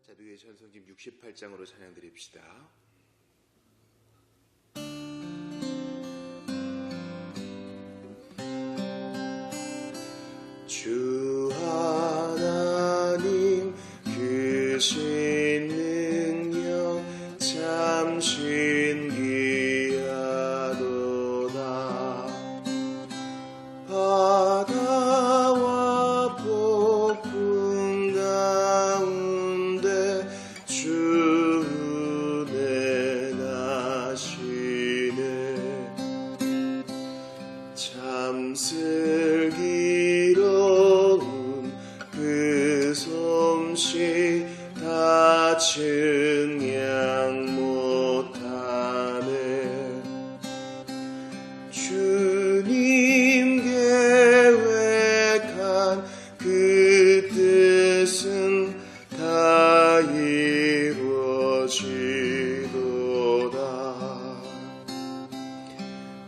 자두의 전성집 68장으로 찬양드립시다. 주 하나님 크신 능력 참 신기하도다. 바다와 폭풍 가운데 주 운행하시네. 참 슬기로운 그 솜씨 다 측량 못하네. 주님 계획한 그 뜻은 다 이루어지도다.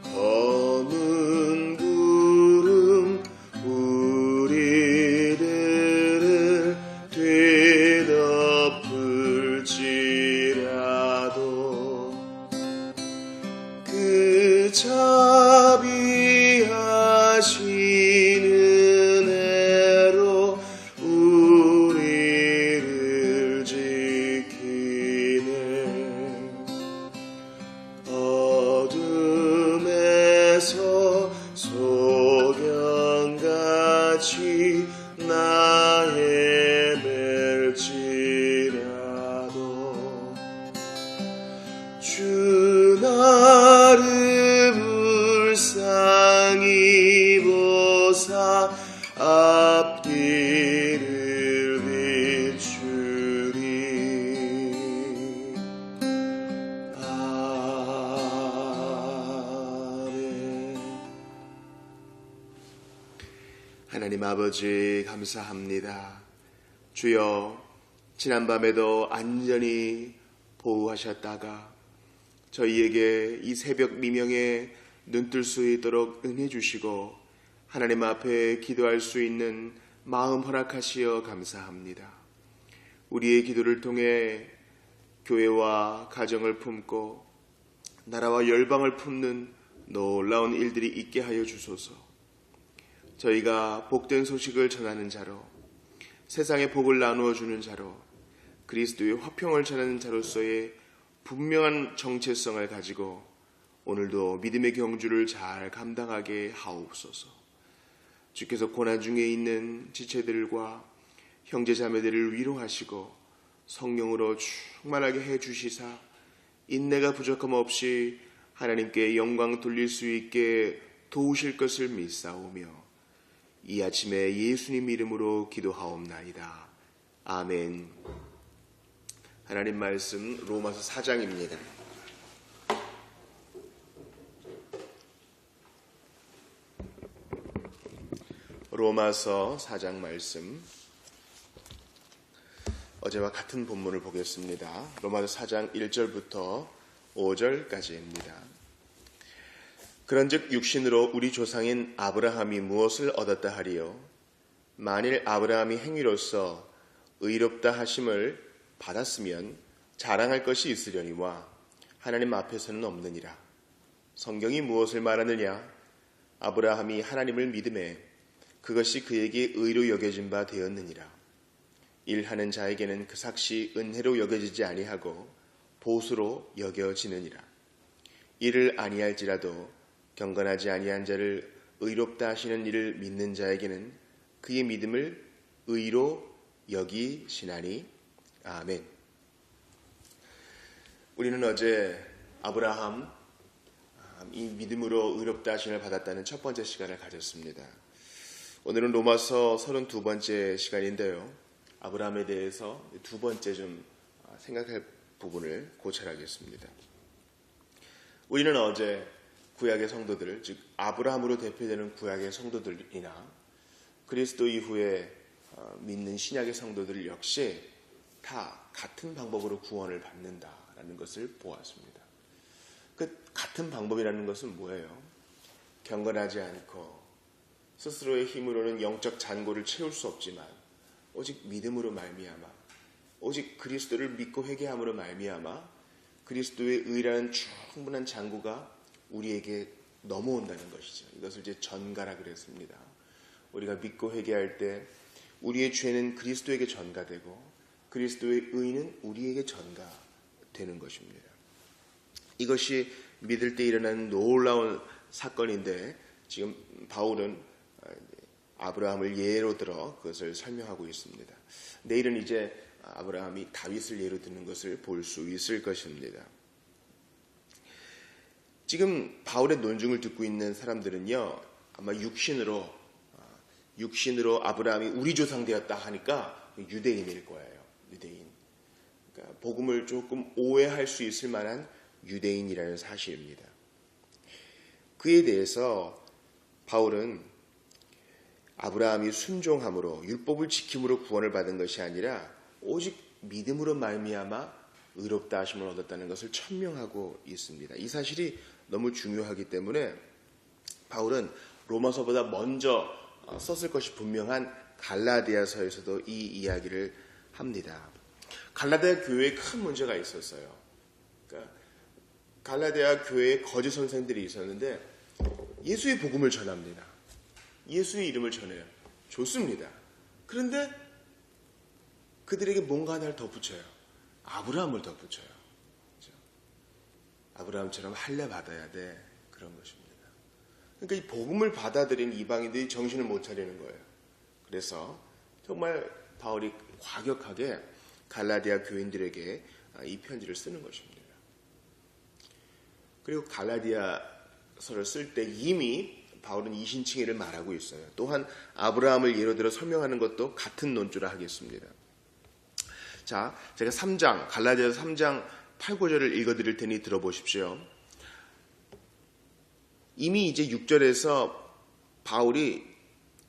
검은 구름 우리들을 뒤덮을지라도 그 자비하신 은혜로 우리를 지키네. 어둠에서 소경같이 나 헤맬지라도 주 나를 불쌍히 보사 앞길을 비추리. 아멘. 하나님 아버지 감사합니다. 주여, 지난밤에도 안전히 보호하셨다가 저희에게 이 새벽 미명에 눈뜰 수 있도록 은혜 주시고 하나님 앞에 기도할 수 있는 마음 허락하시어 감사합니다. 우리의 기도를 통해 교회와 가정을 품고 나라와 열방을 품는 놀라운 일들이 있게 하여 주소서. 저희가 복된 소식을 전하는 자로, 세상의 복을 나누어 주는 자로, 그리스도의 화평을 전하는 자로서의 분명한 정체성을 가지고 오늘도 믿음의 경주를 잘 감당하게 하옵소서. 주께서 고난 중에 있는 지체들과 형제 자매들을 위로하시고 성령으로 충만하게 해주시사 인내가 부족함 없이 하나님께 영광 돌릴 수 있게 도우실 것을 믿사오며 이 아침에 예수님 이름으로 기도하옵나이다. 아멘. 하나님 말씀 로마서 4장입니다. 로마서 4장 말씀, 어제와 같은 본문을 보겠습니다. 로마서 4장 1절부터 5절까지입니다. 그런즉 육신으로 우리 조상인 아브라함이 무엇을 얻었다 하리요? 만일 아브라함이 행위로서 의롭다 하심을 받았으면 자랑할 것이 있으려니와 하나님 앞에서는 없느니라. 성경이 무엇을 말하느냐? 아브라함이 하나님을 믿음에 그것이 그에게 의로 여겨진 바 되었느니라. 일하는 자에게는 그 삭시 은혜로 여겨지지 아니하고 보수로 여겨지느니라. 이를 아니할지라도 경건하지 아니한 자를 의롭다 하시는 이를 믿는 자에게는 그의 믿음을 의로 여기시나니. 아멘. 우리는 어제 아브라함, 이 믿음으로 의롭다 하심을 받았다는 첫 번째 시간을 가졌습니다. 오늘은 로마서 32번째 시간인데요. 아브라함에 대해서 두 번째 좀 생각할 부분을 고찰하겠습니다. 우리는 어제 구약의 성도들, 즉 아브라함으로 대표되는 구약의 성도들이나 그리스도 이후에 믿는 신약의 성도들 역시 다 같은 방법으로 구원을 받는다라는 것을 보았습니다. 그 같은 방법이라는 것은 뭐예요? 경건하지 않고 스스로의 힘으로는 영적 잔고를 채울 수 없지만 오직 믿음으로 말미암아 오직 그리스도를 믿고 회개함으로 말미암아 그리스도의 의라는 충분한 장구가 우리에게 넘어온다는 것이죠. 이것을 이제 전가라 그랬습니다. 우리가 믿고 회개할 때 우리의 죄는 그리스도에게 전가되고 그리스도의 의는 우리에게 전가되는 것입니다. 이것이 믿을 때 일어나는 놀라운 사건인데 지금 바울은 아브라함을 예로 들어 그것을 설명하고 있습니다. 내일은 이제 아브라함이 다윗을 예로 드는 것을 볼 수 있을 것입니다. 지금 바울의 논증을 듣고 있는 사람들은요, 아마 육신으로 아브라함이 우리 조상 되었다 하니까 유대인일 거예요. 유대인. 그러니까 복음을 조금 오해할 수 있을 만한 유대인이라는 사실입니다. 그에 대해서 바울은 아브라함이 순종함으로 율법을 지킴으로 구원을 받은 것이 아니라 오직 믿음으로 말미암아 의롭다 하심을 얻었다는 것을 천명하고 있습니다. 이 사실이 너무 중요하기 때문에 바울은 로마서보다 먼저 썼을 것이 분명한 갈라디아서에서도 이 이야기를 합니다. 갈라디아 교회에 큰 문제가 있었어요. 그러니까 갈라디아 교회에 거짓 선생들이 있었는데 예수의 복음을 전합니다. 예수의 이름을 전해요. 좋습니다. 그런데 그들에게 뭔가 하나를 덧붙여요. 아브라함을 덧붙여요. 그렇죠? 아브라함처럼 할례 받아야 돼. 그런 것입니다. 그러니까 이 복음을 받아들인 이방인들이 정신을 못 차리는 거예요. 그래서 정말 바울이 과격하게 갈라디아 교인들에게 이 편지를 쓰는 것입니다. 그리고 갈라디아서를 쓸 때 이미 바울은 이신칭의를 말하고 있어요. 또한 아브라함을 예로 들어 설명하는 것도 같은 논조라 하겠습니다. 자, 제가 갈라디아서 3장 8, 9절을 읽어드릴 테니 들어보십시오. 이미 이제 6절에서 바울이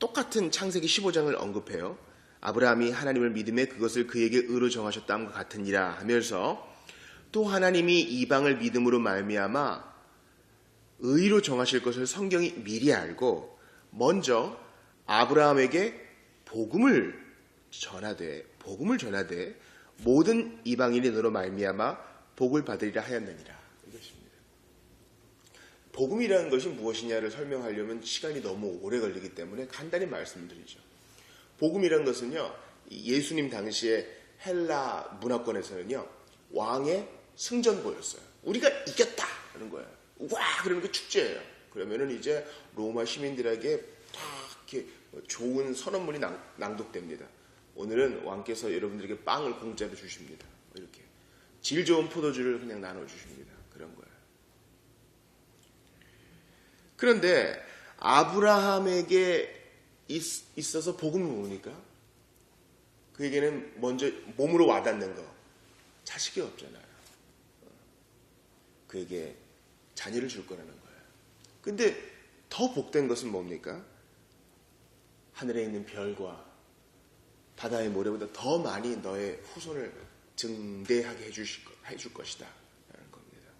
똑같은 창세기 15장을 언급해요. 아브라함이 하나님을 믿음에 그것을 그에게 의로 정하셨다함과 같으니라 하면서 또 하나님이 이방을 믿음으로 말미암아 의로 정하실 것을 성경이 미리 알고 먼저 아브라함에게 복음을 전하되 모든 이방인이 너로 말미암아 복을 받으리라 하였느니라. 이것입니다. 복음이라는 것이 무엇이냐를 설명하려면 시간이 너무 오래 걸리기 때문에 간단히 말씀드리죠. 복음이라는 것은요, 예수님 당시에 헬라 문화권에서는요, 왕의 승전보였어요. 우리가 이겼다 하는 거예요. 와, 그러는 게 축제예요. 그러면은 이제 로마 시민들에게 다 이렇게 좋은 선언문이 낭독됩니다. 오늘은 왕께서 여러분들에게 빵을 공짜로 주십니다. 이렇게 질 좋은 포도주를 그냥 나눠주십니다. 그런 거예요. 그런데 아브라함에게 있어서 복음이 뭡니까? 그에게는 먼저 몸으로 와닿는 거, 자식이 없잖아요. 그에게 자녀를 줄 거라는 거예요. 근데 더 복된 것은 뭡니까? 하늘에 있는 별과 바다의 모래보다 더 많이 너의 후손을 증대하게 해줄 것이다 라는 겁니다.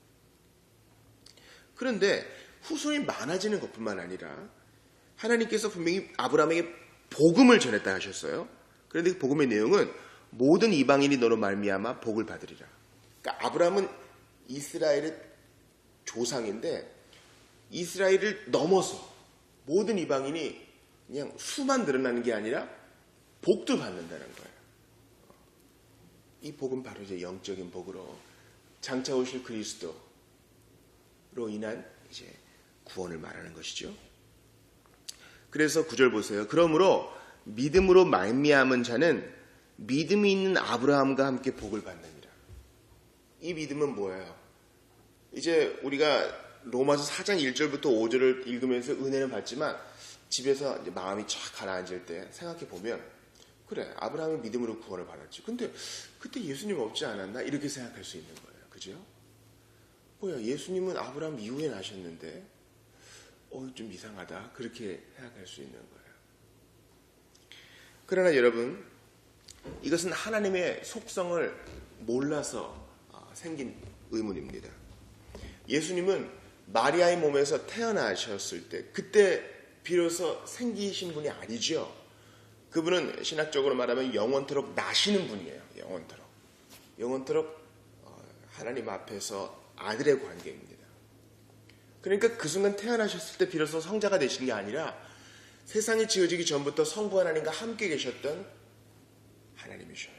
그런데 후손이 많아지는 것뿐만 아니라 하나님께서 분명히 아브라함에게 복음을 전했다 하셨어요. 그런데 그 복음의 내용은 모든 이방인이 너로 말미암아 복을 받으리라. 그러니까 아브라함은 이스라엘의 조상인데 이스라엘을 넘어서 모든 이방인이 그냥 수만 늘어나는 게 아니라 복도 받는다는 거예요. 이 복은 바로 이제 영적인 복으로 장차 오실 그리스도로 인한 이제 구원을 말하는 것이죠. 그래서 9절 보세요. 그러므로 믿음으로 말미암은 자는 믿음이 있는 아브라함과 함께 복을 받느니라. 이 믿음은 뭐예요? 이제 우리가 로마서 4장 1절부터 5절을 읽으면서 은혜는 받지만 집에서 이제 마음이 쫙 가라앉을 때 생각해 보면 그래, 아브라함이 믿음으로 구원을 받았지. 근데 그때 예수님 없지 않았나? 이렇게 생각할 수 있는 거예요. 그죠? 뭐야, 예수님은 아브라함 이후에 나셨는데 좀 이상하다. 그렇게 생각할 수 있는 거예요. 그러나 여러분, 이것은 하나님의 속성을 몰라서 생긴 의문입니다. 예수님은 마리아의 몸에서 태어나셨을 때 그때 비로소 생기신 분이 아니죠. 그분은 신학적으로 말하면 영원토록 나시는 분이에요. 영원토록 하나님 앞에서 아들의 관계입니다. 그러니까 그 순간 태어나셨을 때 비로소 성자가 되신 게 아니라 세상이 지어지기 전부터 성부 하나님과 함께 계셨던 하나님이셔요.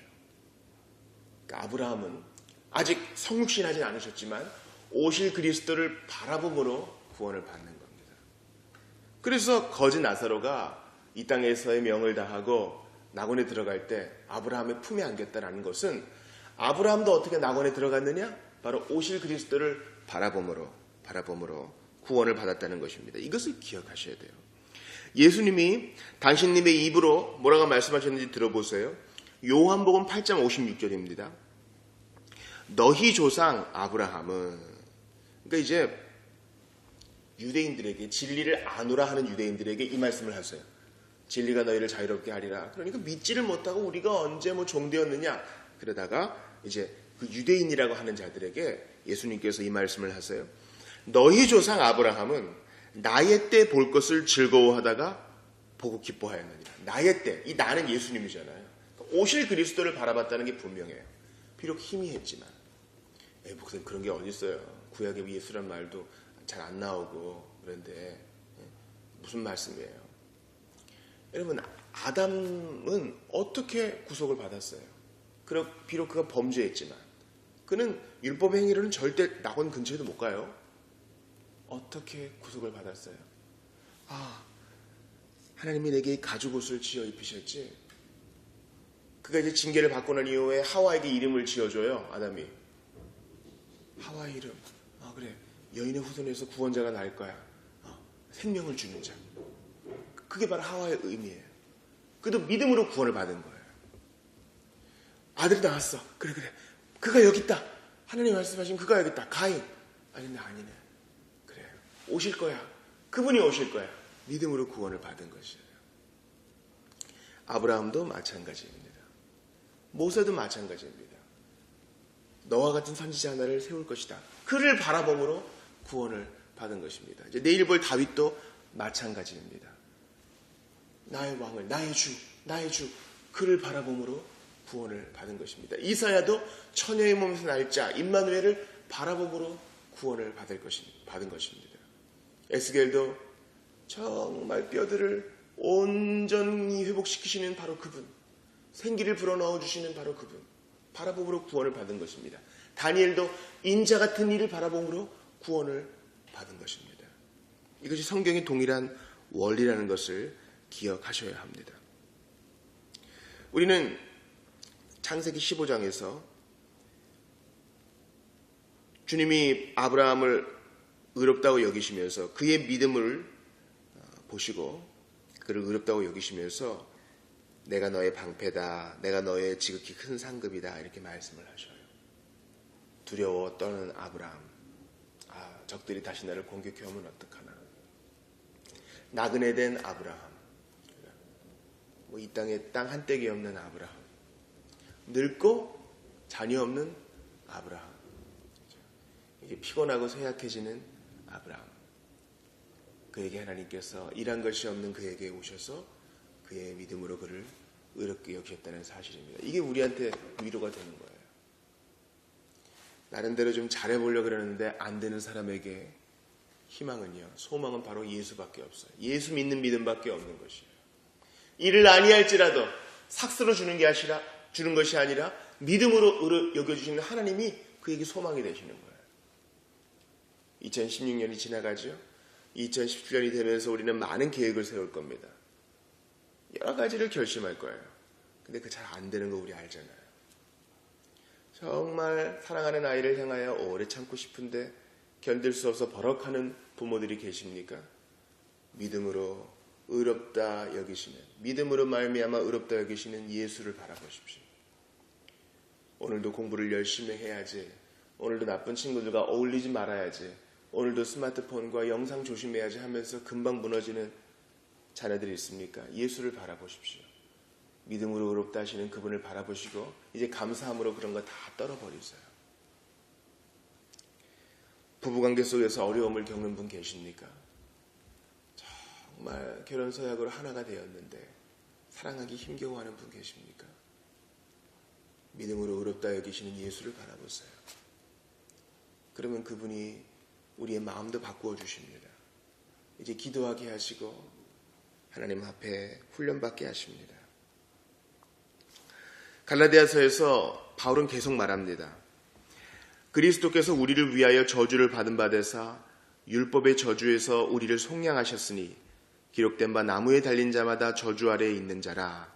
그러니까 아브라함은 아직 성육신하지 않으셨지만 오실 그리스도를 바라봄으로 구원을 받는 겁니다. 그래서 거지 나사로가 이 땅에서의 명을 다하고 낙원에 들어갈 때 아브라함의 품에 안겼다는 것은 아브라함도 어떻게 낙원에 들어갔느냐? 바로 오실 그리스도를 바라봄으로 구원을 받았다는 것입니다. 이것을 기억하셔야 돼요. 예수님이 당신님의 입으로 뭐라고 말씀하셨는지 들어보세요. 요한복음 8장 56절입니다. 너희 조상 아브라함은, 그러니까 이제 유대인들에게 진리를 아노라 하는 유대인들에게 이 말씀을 하세요. 진리가 너희를 자유롭게 하리라. 그러니까 믿지를 못하고 우리가 언제 종되었느냐. 그러다가 이제 그 유대인이라고 하는 자들에게 예수님께서 이 말씀을 하세요. 너희 조상 아브라함은 나의 때 볼 것을 즐거워하다가 보고 기뻐하였느니라. 나의 때, 이 나는 예수님이잖아요. 오실 그리스도를 바라봤다는 게 분명해요. 비록 희미했지만. 목사님 그런 게 어디 있어요. 구약에 예수란 말도 잘 안 나오고 그런데 무슨 말씀이에요? 여러분, 아담은 어떻게 구속을 받았어요? 비록 그가 범죄했지만 그는 율법 행위로는 절대 낙원 근처에도 못 가요. 어떻게 구속을 받았어요? 하나님이 내게 가죽옷을 지어 입히셨지. 그가 이제 징계를 받고 난 이후에 하와에게 이름을 지어줘요. 아담이. 하와의 이름. 그래. 여인의 후손에서 구원자가 날 거야. 생명을 주는 자. 그게 바로 하와의 의미예요. 그도 믿음으로 구원을 받은 거예요. 아들이 나왔어. 그래. 그가 여기 있다. 하나님 말씀하신 그가 여기 있다. 가인. 아니네. 그래. 오실 거야. 그분이 오실 거야. 믿음으로 구원을 받은 것이에요. 아브라함도 마찬가지입니다. 모세도 마찬가지입니다. 너와 같은 선지자 하나를 세울 것이다. 그를 바라봄으로 구원을 받은 것입니다. 이제 내일 볼 다윗도 마찬가지입니다. 나의 왕을, 나의 주, 그를 바라봄으로 구원을 받은 것입니다. 이사야도 처녀의 몸에서 날 자 임마누엘을 바라봄으로 구원을 받은 것입니다. 에스겔도 정말 뼈들을 온전히 회복시키시는 바로 그분, 생기를 불어넣어 주시는 바로 그분, 바라봄으로 구원을 받은 것입니다. 다니엘도 인자 같은 이를 바라봄으로 구원을 받은 것입니다. 이것이 성경의 동일한 원리라는 것을 기억하셔야 합니다. 우리는 창세기 15장에서 주님이 아브라함을 의롭다고 여기시면서 그의 믿음을 보시고 그를 의롭다고 여기시면서 내가 너의 방패다, 내가 너의 지극히 큰 상급이다 이렇게 말씀을 하셔요. 두려워 떠는 아브라함. 적들이 다시 나를 공격해 오면 어떡하나. 나그네 된 아브라함. 이 땅에 땅 한 떼기 없는 아브라함. 늙고 자녀 없는 아브라함. 이게 피곤하고 쇠약해지는 아브라함. 그에게 하나님께서 일한 것이 없는 그에게 오셔서 그의 믿음으로 그를 의롭게 여기셨다는 사실입니다. 이게 우리한테 위로가 되는 거예요. 나름대로 좀 잘해보려고 그러는데 안 되는 사람에게 희망은요, 소망은 바로 예수밖에 없어요. 예수 믿는 믿음밖에 없는 것이에요. 이를 아니할지라도 삭스로 주는 것이 아니라 믿음으로 여겨주시는 하나님이 그에게 소망이 되시는 거예요. 2016년이 지나가죠. 2017년이 되면서 우리는 많은 계획을 세울 겁니다. 여러 가지를 결심할 거예요. 근데 그 잘 안 되는 거 우리 알잖아요. 정말 사랑하는 아이를 향하여 오래 참고 싶은데 견딜 수 없어 버럭하는 부모들이 계십니까? 믿음으로 의롭다 여기시는, 믿음으로 말미암아 의롭다 여기시는 예수를 바라보십시오. 오늘도 공부를 열심히 해야지, 오늘도 나쁜 친구들과 어울리지 말아야지, 오늘도 스마트폰과 영상 조심해야지 하면서 금방 무너지는 자녀들이 있습니까? 예수를 바라보십시오. 믿음으로 의롭다 하시는 그분을 바라보시고 이제 감사함으로 그런 거 다 떨어버리세요. 부부관계 속에서 어려움을 겪는 분 계십니까? 정말 결혼 서약으로 하나가 되었는데 사랑하기 힘겨워하는 분 계십니까? 믿음으로 의롭다 여기시는 예수를 바라보세요. 그러면 그분이 우리의 마음도 바꾸어 주십니다. 이제 기도하게 하시고 하나님 앞에 훈련받게 하십니다. 갈라디아서에서 바울은 계속 말합니다. 그리스도께서 우리를 위하여 저주를 받은 바 되사 율법의 저주에서 우리를 속량하셨으니 기록된 바 나무에 달린 자마다 저주 아래에 있는 자라.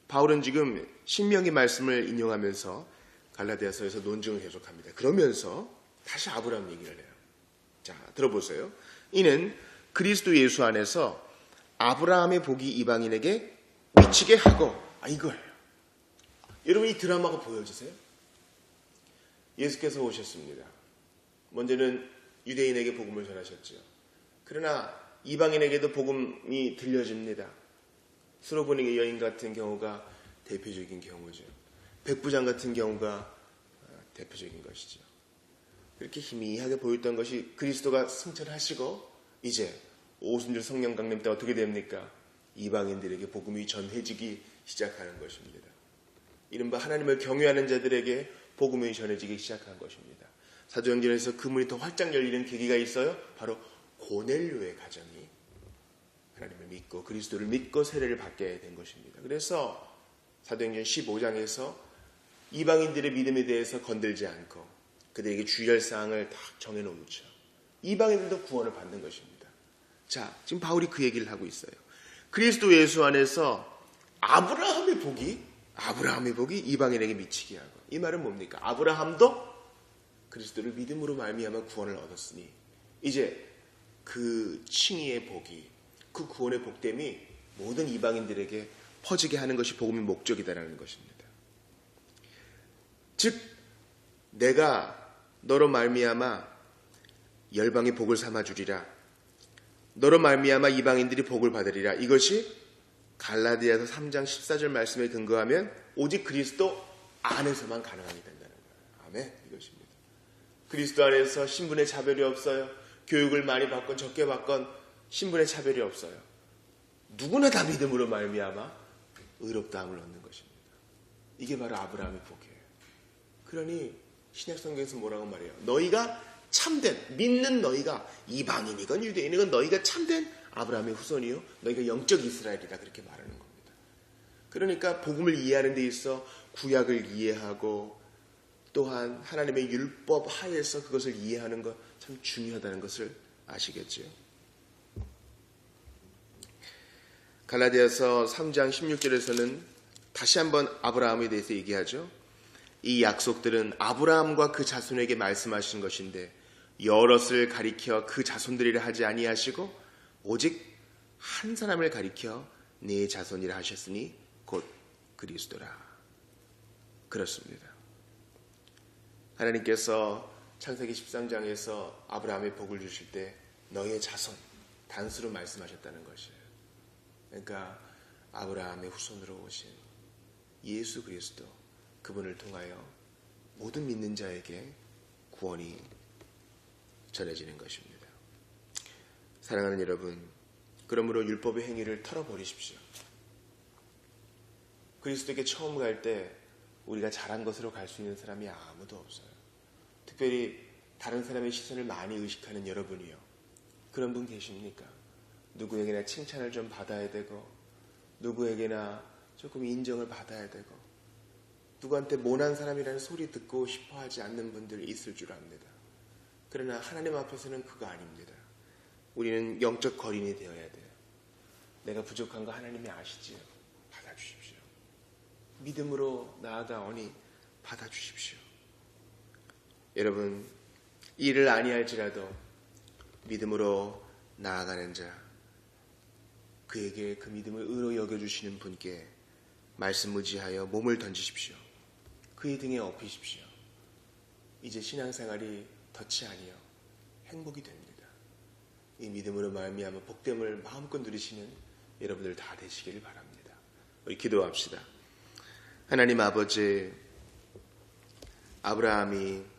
바울은 지금 신명기 말씀을 인용하면서 갈라디아서에서 논증을 계속합니다. 그러면서 다시 아브라함 얘기를 해요. 자, 들어보세요. 이는 그리스도 예수 안에서 아브라함의 복이 이방인에게 미치게 하고, 이거예요. 여러분, 이 드라마가 보여지세요? 예수께서 오셨습니다. 먼저는 유대인에게 복음을 전하셨죠. 그러나 이방인에게도 복음이 들려집니다. 수로보니 여인 같은 경우가 대표적인 경우죠. 백부장 같은 경우가 대표적인 것이죠. 그렇게 희미하게 보였던 것이 그리스도가 승천하시고 이제 오순절 성령 강림 때 어떻게 됩니까? 이방인들에게 복음이 전해지기 시작하는 것입니다. 이른바 하나님을 경외하는 자들에게 복음이 전해지기 시작한 것입니다. 사도행전에서 그 문이 더 활짝 열리는 계기가 있어요. 바로 고넬료의 가정이 하나님을 믿고 그리스도를 믿고 세례를 받게 된 것입니다. 그래서 사도행전 15장에서 이방인들의 믿음에 대해서 건들지 않고 그들에게 주의할 사항을 딱 정해놓죠. 이방인들도 구원을 받는 것입니다. 자, 지금 바울이 그 얘기를 하고 있어요. 그리스도 예수 안에서 아브라함의 복이 이방인에게 미치게 하고, 이 말은 뭡니까? 아브라함도 그리스도를 믿음으로 말미암아 구원을 얻었으니 이제 그 칭의의 복이, 그 구원의 복됨이 모든 이방인들에게 퍼지게 하는 것이 복음의 목적이다라는 것입니다. 즉 내가 너로 말미암아 열방의 복을 삼아주리라, 너로 말미암아 이방인들이 복을 받으리라. 이것이 갈라디아서 3장 14절 말씀에 근거하면 오직 그리스도 안에서만 가능하게 된다는 거예요. 아멘. 이것입니다. 그리스도 안에서 신분의 차별이 없어요. 교육을 많이 받건 적게 받건 신분의 차별이 없어요. 누구나 다 믿음으로 말미암아 의롭다함을 얻는 것입니다. 이게 바로 아브라함의 복이에요. 그러니 신약 성경에서 뭐라고 말해요? 너희가 참된, 믿는 너희가 이방인이건 유대인이건 너희가 참된 아브라함의 후손이요 너희가 영적 이스라엘이다, 그렇게 말하는 겁니다. 그러니까 복음을 이해하는 데 있어 구약을 이해하고 또한 하나님의 율법 하에서 그것을 이해하는 것 참 중요하다는 것을 아시겠죠. 갈라디아서 3장 16절에서는 다시 한번 아브라함에 대해서 얘기하죠. 이 약속들은 아브라함과 그 자손에게 말씀하신 것인데 여럿을 가리켜 그 자손들이라 하지 아니하시고 오직 한 사람을 가리켜 네 자손이라 하셨으니 곧 그리스도라. 그렇습니다. 하나님께서 창세기 13장에서 아브라함의 복을 주실 때 너의 자손 단수로 말씀하셨다는 것이에요. 그러니까 아브라함의 후손으로 오신 예수 그리스도, 그분을 통하여 모든 믿는 자에게 구원이 전해지는 것입니다. 사랑하는 여러분, 그러므로 율법의 행위를 털어버리십시오. 그리스도께 처음 갈 때 우리가 잘한 것으로 갈 수 있는 사람이 아무도 없어요. 특별히 다른 사람의 시선을 많이 의식하는 여러분이요. 그런 분 계십니까? 누구에게나 칭찬을 좀 받아야 되고 누구에게나 조금 인정을 받아야 되고 누구한테 모난 사람이라는 소리 듣고 싶어 하지 않는 분들이 있을 줄 압니다. 그러나 하나님 앞에서는 그거 아닙니다. 우리는 영적 거린이 되어야 돼요. 내가 부족한 거 하나님이 아시지요. 받아주십시오. 믿음으로 나아가오니 받아주십시오. 여러분, 이를 아니할지라도 믿음으로 나아가는 자, 그에게 그 믿음을 의로 여겨주시는 분께 말씀무지하여 몸을 던지십시오. 그의 등에 업히십시오. 이제 신앙생활이 덫이 아니요 행복이 됩니다. 이 믿음으로 말미암아 복됨을 마음껏 누리시는 여러분들 다 되시기를 바랍니다. 우리 기도합시다. 하나님 아버지, 아브라함이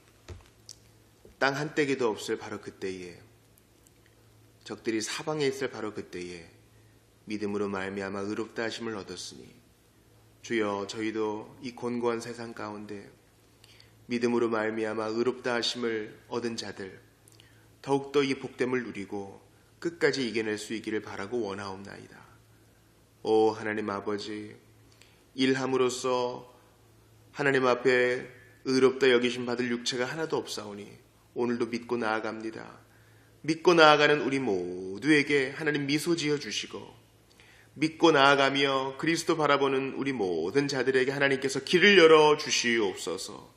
땅 한 떼기도 없을 바로 그때에, 적들이 사방에 있을 바로 그때에 믿음으로 말미암아 의롭다 하심을 얻었으니 주여 저희도 이 곤고한 세상 가운데 믿음으로 말미암아 의롭다 하심을 얻은 자들 더욱더 이 복됨을 누리고 끝까지 이겨낼 수 있기를 바라고 원하옵나이다. 오 하나님 아버지, 일함으로써 하나님 앞에 의롭다 여기심 받을 육체가 하나도 없사오니 오늘도 믿고 나아갑니다. 믿고 나아가는 우리 모두에게 하나님 미소 지어 주시고 믿고 나아가며 그리스도 바라보는 우리 모든 자들에게 하나님께서 길을 열어 주시옵소서.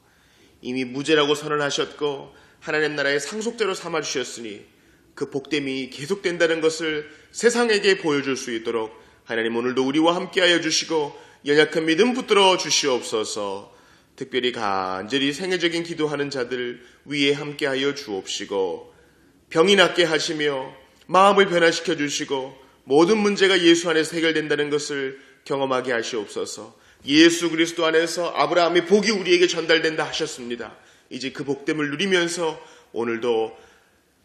이미 무죄라고 선언하셨고 하나님 나라의 상속대로 삼아주셨으니 그 복됨이 계속된다는 것을 세상에게 보여줄 수 있도록 하나님 오늘도 우리와 함께하여 주시고 연약한 믿음 붙들어 주시옵소서. 특별히 간절히 생애적인 기도하는 자들 위에 함께하여 주옵시고 병이 낫게 하시며 마음을 변화시켜 주시고 모든 문제가 예수 안에서 해결된다는 것을 경험하게 하시옵소서. 예수 그리스도 안에서 아브라함의 복이 우리에게 전달된다 하셨습니다. 이제 그 복됨을 누리면서 오늘도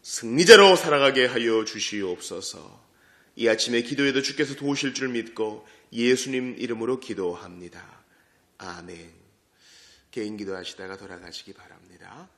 승리자로 살아가게 하여 주시옵소서. 이 아침에 기도에도 주께서 도우실 줄 믿고 예수님 이름으로 기도합니다. 아멘. 개인 기도하시다가 돌아가시기 바랍니다.